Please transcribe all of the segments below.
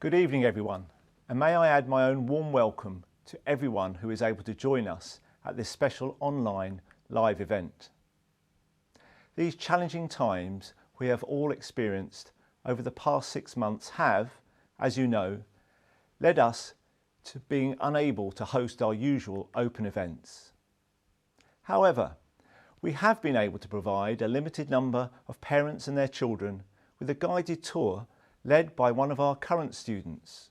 Good evening everyone, and may I add my own warm welcome to everyone who is able to join us at this special online live event. These challenging times we have all experienced over the past 6 months have, as you know, led us to being unable to host our usual open events. However, we have been able to provide a limited number of parents and their children with a guided tour led by one of our current students.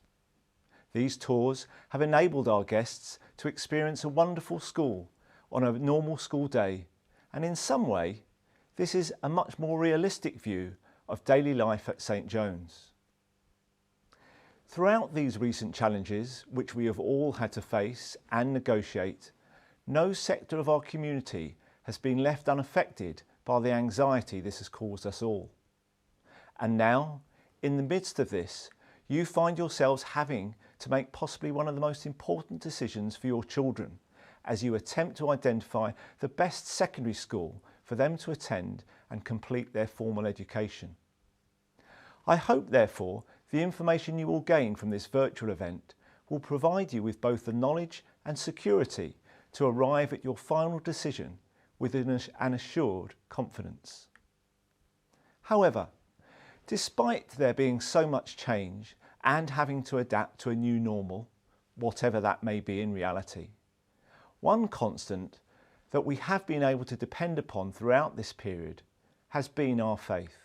These tours have enabled our guests to experience a wonderful school on a normal school day, and in some way this is a much more realistic view of daily life at St John's. Throughout these recent challenges, which we have all had to face and negotiate, no sector of our community has been left unaffected by the anxiety this has caused us all. And now, in the midst of this, you find yourselves having to make possibly one of the most important decisions for your children as you attempt to identify the best secondary school for them to attend and complete their formal education. I hope, therefore, the information you will gain from this virtual event will provide you with both the knowledge and security to arrive at your final decision with an assured confidence. However, despite there being so much change and having to adapt to a new normal, whatever that may be in reality, one constant that we have been able to depend upon throughout this period has been our faith.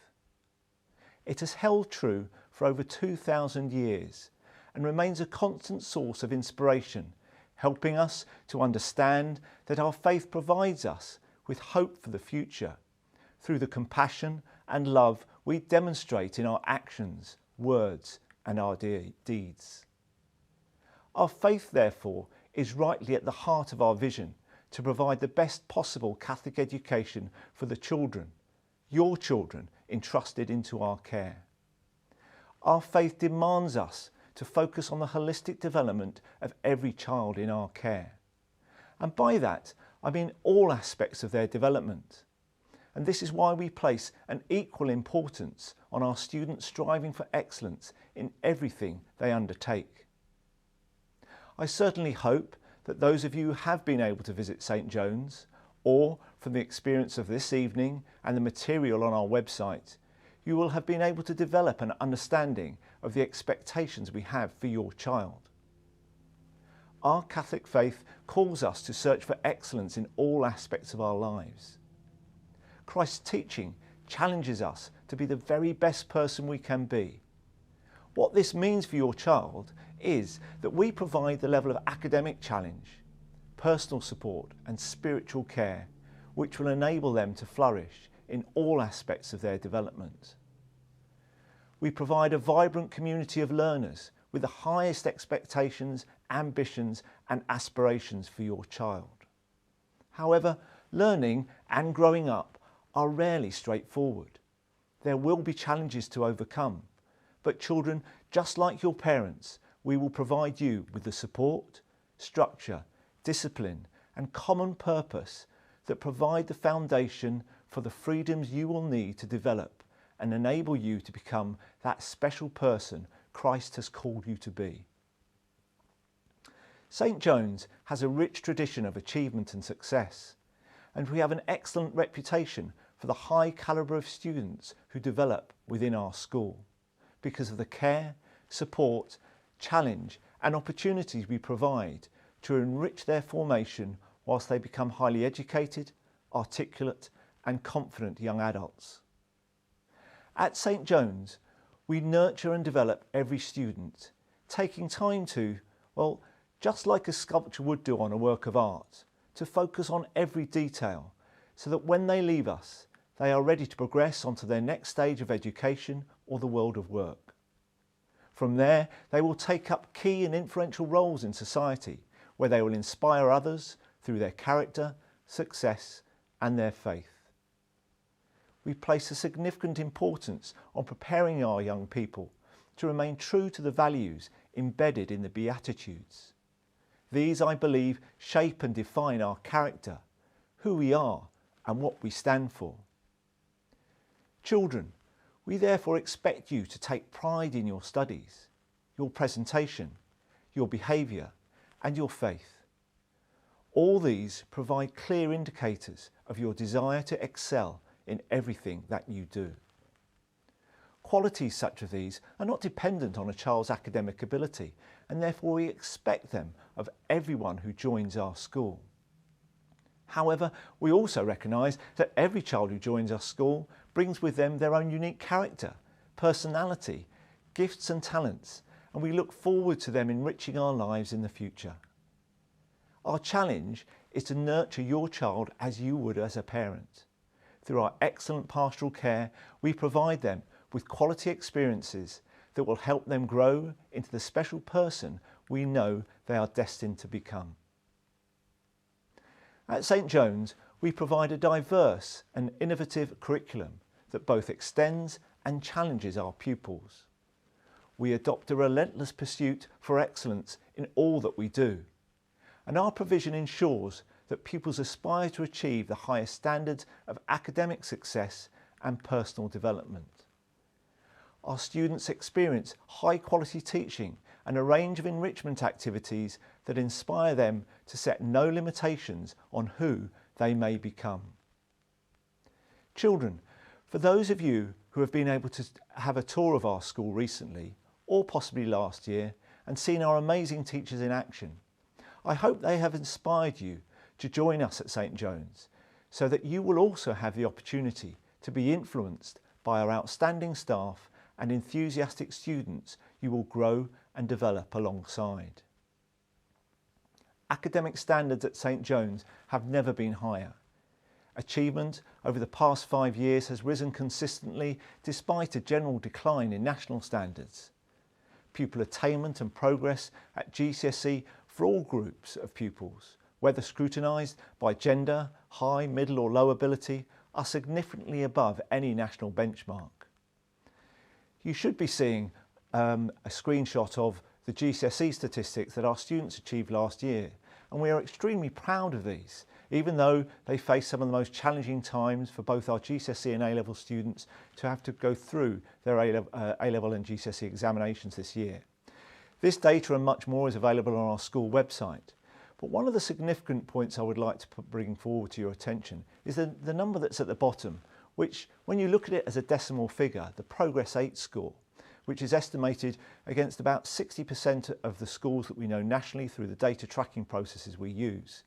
It has held true for over 2,000 years and remains a constant source of inspiration, helping us to understand that our faith provides us with hope for the future through the compassion and love we demonstrate in our actions, words and our deeds. Our faith, therefore, is rightly at the heart of our vision to provide the best possible Catholic education for the children, your children, entrusted into our care. Our faith demands us to focus on the holistic development of every child in our care. And by that, I mean all aspects of their development. And this is why we place an equal importance on our students striving for excellence in everything they undertake. I certainly hope that those of you who have been able to visit St John's, or from the experience of this evening and the material on our website, you will have been able to develop an understanding of the expectations we have for your child. Our Catholic faith calls us to search for excellence in all aspects of our lives. Christ's teaching challenges us to be the very best person we can be. What this means for your child is that we provide the level of academic challenge, personal support and spiritual care which will enable them to flourish in all aspects of their development. We provide a vibrant community of learners with the highest expectations, ambitions and aspirations for your child. However, learning and growing up are rarely straightforward. There will be challenges to overcome, but children, just like your parents, we will provide you with the support, structure, discipline and common purpose that provide the foundation for the freedoms you will need to develop and enable you to become that special person Christ has called you to be. St John's has a rich tradition of achievement and success, and we have an excellent reputation for the high calibre of students who develop within our school because of the care, support, challenge and opportunities we provide to enrich their formation whilst they become highly educated, articulate and confident young adults. At St John's, we nurture and develop every student, taking time to, well, just like a sculptor would do on a work of art, to focus on every detail so that when they leave us, they are ready to progress onto their next stage of education or the world of work. From there, they will take up key and influential roles in society where they will inspire others through their character, success and their faith. We place a significant importance on preparing our young people to remain true to the values embedded in the Beatitudes. These, I believe, shape and define our character, who we are and what we stand for. Children, we therefore expect you to take pride in your studies. your presentation, your behaviour and your faith. All these provide clear indicators of your desire to excel in everything that you do. Qualities such as these are not dependent on a child's academic ability, and therefore we expect them of everyone who joins our school. However, we also recognise that every child who joins our school brings with them their own unique character, personality, gifts and talents, and we look forward to them enriching our lives in the future. Our challenge is to nurture your child as you would as a parent. Through our excellent pastoral care, we provide them with quality experiences that will help them grow into the special person we know they are destined to become. At St John's, we provide a diverse and innovative curriculum that both extends and challenges our pupils. We adopt a relentless pursuit for excellence in all that we do, and our provision ensures that pupils aspire to achieve the highest standards of academic success and personal development. Our students experience high quality teaching and a range of enrichment activities that inspire them to set no limitations on who they may become. Children, for those of you who have been able to have a tour of our school recently, or possibly last year, and seen our amazing teachers in action, I hope they have inspired you to join us at St John's, so that you will also have the opportunity to be influenced by our outstanding staff and enthusiastic students you will grow and develop alongside. Academic standards at St John's have never been higher. Achievement over the past 5 years has risen consistently despite a general decline in national standards. Pupil attainment and progress at GCSE for all groups of pupils, whether scrutinised by gender, high, middle or low ability, are significantly above any national benchmark. You should be seeing a screenshot of the GCSE statistics that our students achieved last year, and we are extremely proud of these, even though they face some of the most challenging times for both our GCSE and A-level students to have to go through their A-level and GCSE examinations this year. This data and much more is available on our school website. But one of the significant points I would like to bring forward to your attention is the number that's at the bottom, which, when you look at it as a decimal figure, the Progress 8 score, which is estimated against about 60% of the schools that we know nationally through the data tracking processes we use.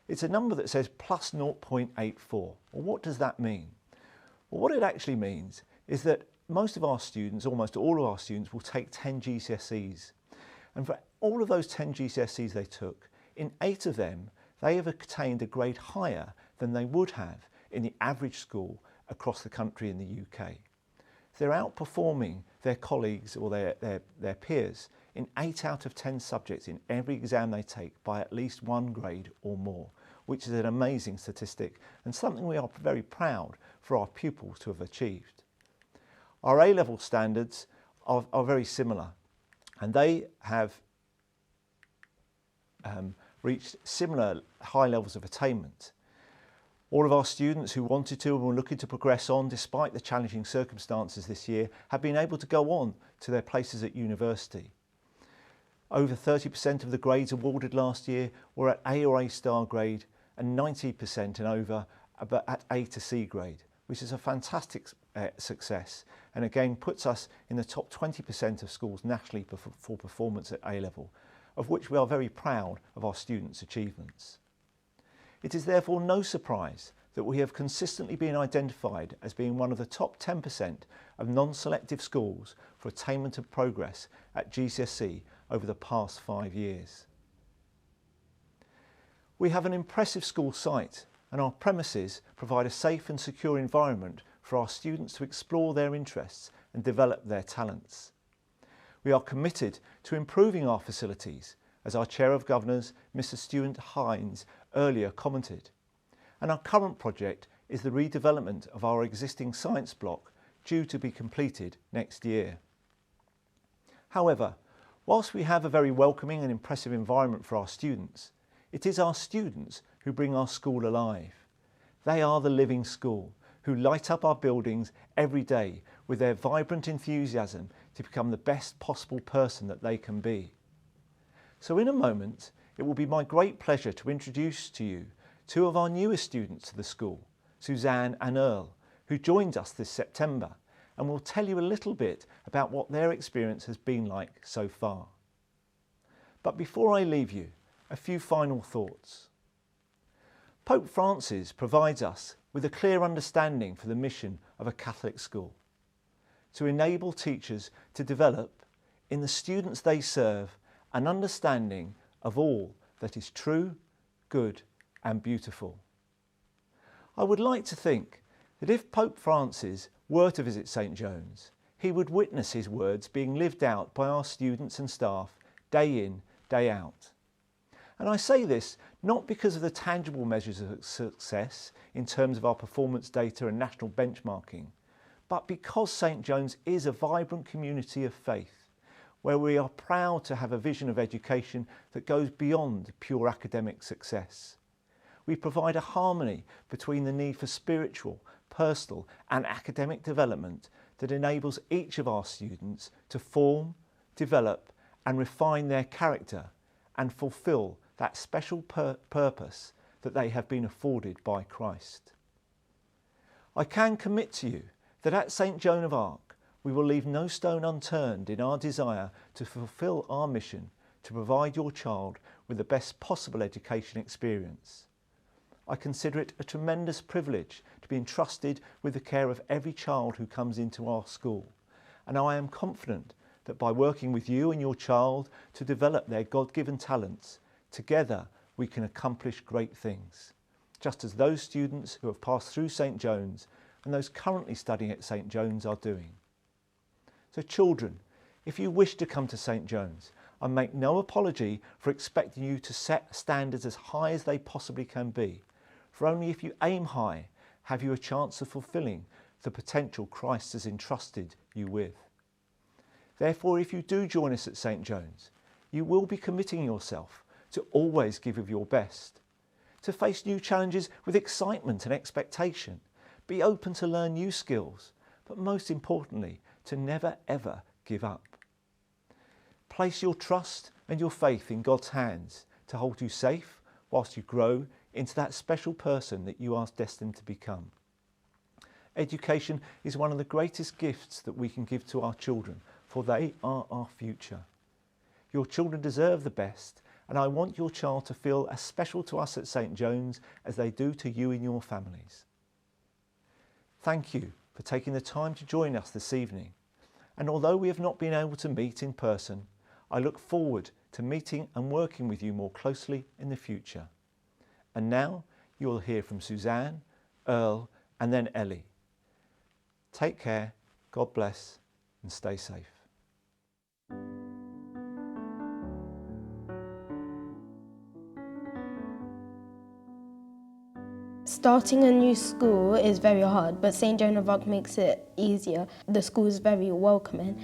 It's a number that says plus 0.84. Well, what does that mean? Well, what it actually means is that most of our students, almost all of our students, will take 10 GCSEs. And for all of those 10 GCSEs they took, in 8 of them, they have attained a grade higher than they would have in the average school across the country in the UK. They're outperforming their colleagues or their peers in 8 out of 10 subjects in every exam they take by at least 1 grade or more, which is an amazing statistic and something we are very proud for our pupils to have achieved. Our A-level standards are very similar, and they have reached similar high levels of attainment. All of our students who wanted to and were looking to progress on despite the challenging circumstances this year have been able to go on to their places at university. Over 30% of the grades awarded last year were at A or A star grade, and 90% and over at A to C grade, which is a fantastic success, and again puts us in the top 20% of schools nationally for performance at A level, of which we are very proud of our students' achievements. It is therefore no surprise that we have consistently been identified as being one of the top 10% of non-selective schools for attainment of progress at GCSE over the past 5 years. We have an impressive school site, and our premises provide a safe and secure environment for our students to explore their interests and develop their talents. We are committed to improving our facilities, as our Chair of Governors, Mr. Stuart Hines, earlier commented. And our current project is the redevelopment of our existing science block, due to be completed next year. However, whilst we have a very welcoming and impressive environment for our students, it is our students who bring our school alive. They are the living school, who light up our buildings every day with their vibrant enthusiasm to become the best possible person that they can be. So in a moment, it will be my great pleasure to introduce to you two of our newest students to the school, Suzanne and Earl, who joined us this September, and will tell you a little bit about what their experience has been like so far. But before I leave you, a few final thoughts. Pope Francis provides us with a clear understanding for the mission of a Catholic school, to enable teachers to develop in the students they serve an understanding of all that is true, good and beautiful. I would like to think that if Pope Francis were to visit St John's, he would witness his words being lived out by our students and staff day in, day out. And I say this not because of the tangible measures of success in terms of our performance data and national benchmarking, but because St John's is a vibrant community of faith, where we are proud to have a vision of education that goes beyond pure academic success. We provide a harmony between the need for spiritual, personal and academic development that enables each of our students to form, develop and refine their character and fulfil that special purpose that they have been afforded by Christ. I can commit to you that at St Joan of Arc we will leave no stone unturned in our desire to fulfil our mission to provide your child with the best possible education experience. I consider it a tremendous privilege to be entrusted with the care of every child who comes into our school, and I am confident that by working with you and your child to develop their God-given talents, together we can accomplish great things, just as those students who have passed through St John's and those currently studying at St John's are doing. So children, if you wish to come to St John's, I make no apology for expecting you to set standards as high as they possibly can be, for only if you aim high have you a chance of fulfilling the potential Christ has entrusted you with. Therefore, if you do join us at St John's, you will be committing yourself to always give of your best, to face new challenges with excitement and expectation, be open to learn new skills, but most importantly, to never ever give up. Place your trust and your faith in God's hands to hold you safe whilst you grow into that special person that you are destined to become. Education is one of the greatest gifts that we can give to our children, for they are our future. Your children deserve the best, and I want your child to feel as special to us at St John's as they do to you and your families. Thank you for taking the time to join us this evening, and although we have not been able to meet in person, I look forward to meeting and working with you more closely in the future. And now you will hear from Suzanne, Earl and then Ellie. Take care, God bless and stay safe. Starting a new school is very hard, but St Joan of Arc makes it easier. The school is very welcoming.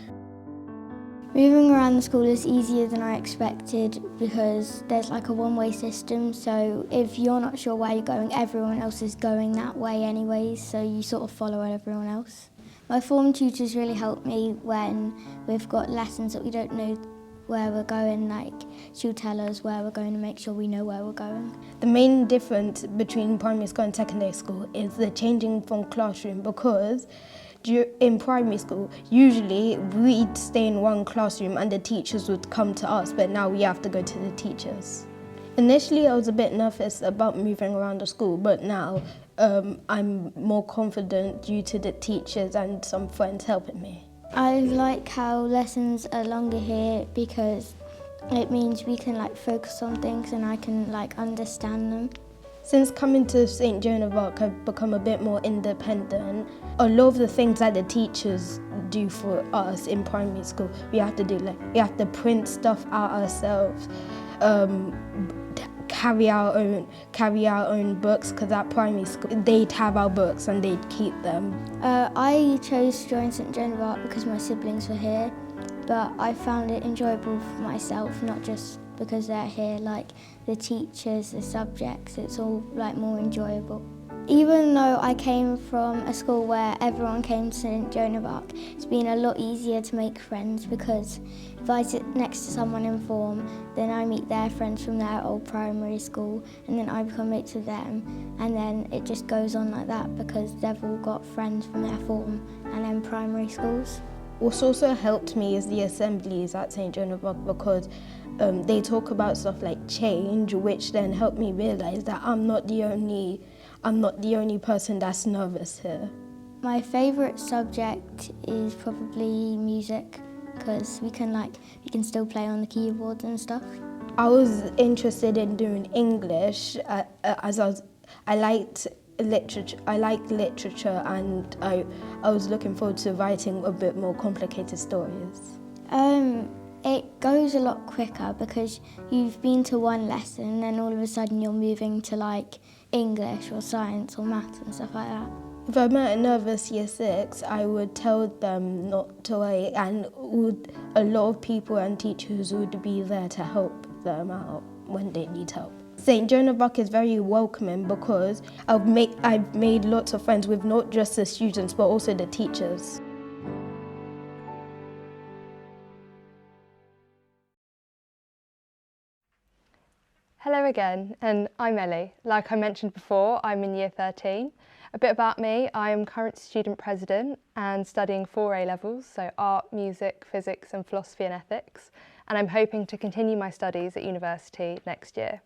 Moving around the school is easier than I expected because there's like a one-way system, so if you're not sure where you're going, everyone else is going that way anyways, so you sort of follow everyone else. My form tutors really help me when we've got lessons that we don't know where we're going, like she'll tell us where we're going to make sure we know where we're going. The main difference between primary school and secondary school is the changing from classroom, because in primary school, usually we'd stay in one classroom and the teachers would come to us, but now we have to go to the teachers. Initially, I was a bit nervous about moving around the school, but now I'm more confident due to the teachers and some friends helping me. I like how lessons are longer here because it means we can like focus on things and I can like understand them. Since coming to St Joan of Arc, I've become a bit more independent. A lot of the things that the teachers do for us in primary school, we have to do. Like we have to print stuff out ourselves, carry our own books, because at primary school they'd have our books and they'd keep them. I chose to join St Joan of Arc because my siblings were here, but I found it enjoyable for myself, not just because they're here. Like the teachers, the subjects, it's all like more enjoyable. Even though I came from a school where everyone came to St Joan of Arc, it's been a lot easier to make friends because if I sit next to someone in form, then I meet their friends from their old primary school and then I become mates with them, and then it just goes on like that because they've all got friends from their form and then primary schools. What's also helped me is the assemblies at St Joan of Arc because they talk about stuff like change, which then helped me realise that I'm not the only person that's nervous here. My favourite subject is probably music because we can still play on the keyboards and stuff. I was interested in doing English as I liked literature. I like literature, and I was looking forward to writing a bit more complicated stories. It goes a lot quicker because you've been to one lesson and then all of a sudden you're moving to like English or science or maths and stuff like that. If I met a nervous year 6, I would tell them not to worry, and a lot of people and teachers would be there to help them out when they need help. St Joan of Arc is very welcoming because I've made lots of friends with not just the students but also the teachers. Hello again, and I'm Ellie. Like I mentioned before, I'm in year 13. A bit about me, I am current student president and studying 4 A-levels, so art, music, physics and philosophy and ethics, and I'm hoping to continue my studies at university next year.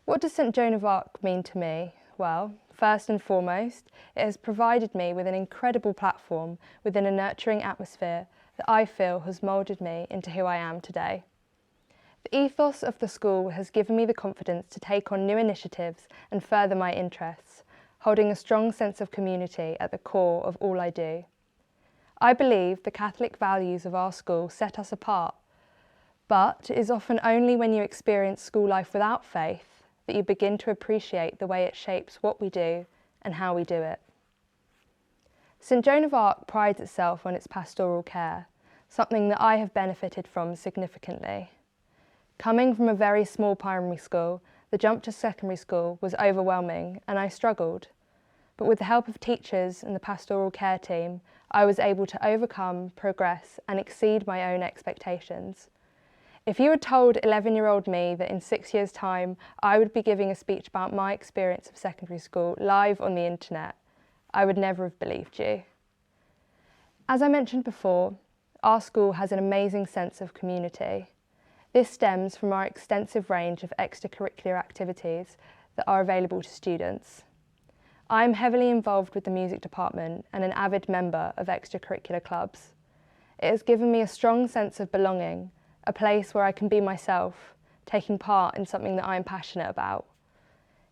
What does St Joan of Arc mean to me? Well, first and foremost, it has provided me with an incredible platform within a nurturing atmosphere that I feel has moulded me into who I am today. The ethos of the school has given me the confidence to take on new initiatives and further my interests, holding a strong sense of community at the core of all I do. I believe the Catholic values of our school set us apart, but it is often only when you experience school life without faith that you begin to appreciate the way it shapes what we do and how we do it. St Joan of Arc prides itself on its pastoral care, something that I have benefited from significantly. Coming from a very small primary school, the jump to secondary school was overwhelming and I struggled. But with the help of teachers and the pastoral care team, I was able to overcome, progress and exceed my own expectations. If you had told 11-year-old me that in 6 years' time I would be giving a speech about my experience of secondary school live on the internet, I would never have believed you. As I mentioned before, our school has an amazing sense of community. This stems from our extensive range of extracurricular activities that are available to students. I am heavily involved with the music department and an avid member of extracurricular clubs. It has given me a strong sense of belonging, a place where I can be myself, taking part in something that I am passionate about.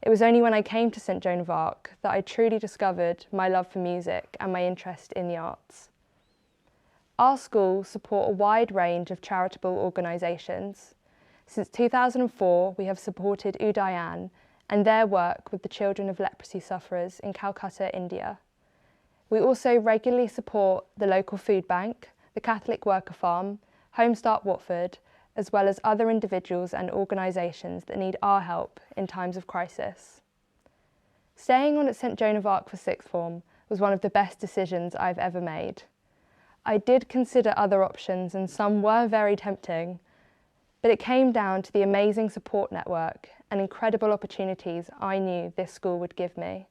It was only when I came to St Joan of Arc that I truly discovered my love for music and my interest in the arts. Our school support a wide range of charitable organisations. Since 2004, we have supported Udayan and their work with the children of leprosy sufferers in Calcutta, India. We also regularly support the local food bank, the Catholic Worker Farm, Home Start Watford, as well as other individuals and organisations that need our help in times of crisis. Staying on at St Joan of Arc for sixth form was one of the best decisions I've ever made. I did consider other options and some were very tempting, but it came down to the amazing support network and incredible opportunities I knew this school would give me.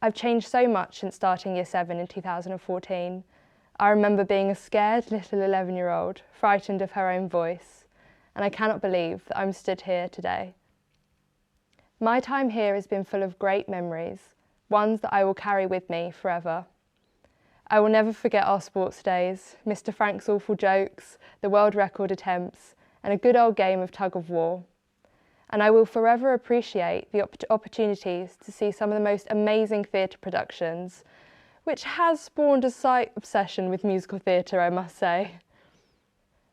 I've changed so much since starting Year 7 in 2014. I remember being a scared little 11-year-old, frightened of her own voice, and I cannot believe that I'm stood here today. My time here has been full of great memories, ones that I will carry with me forever. I will never forget our sports days, Mr. Frank's awful jokes, the world record attempts, and a good old game of tug of war. And I will forever appreciate the opportunities to see some of the most amazing theatre productions, which has spawned a slight obsession with musical theatre, I must say.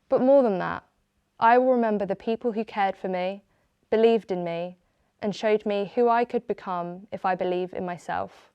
But more than that, I will remember the people who cared for me, believed in me, and showed me who I could become if I believe in myself.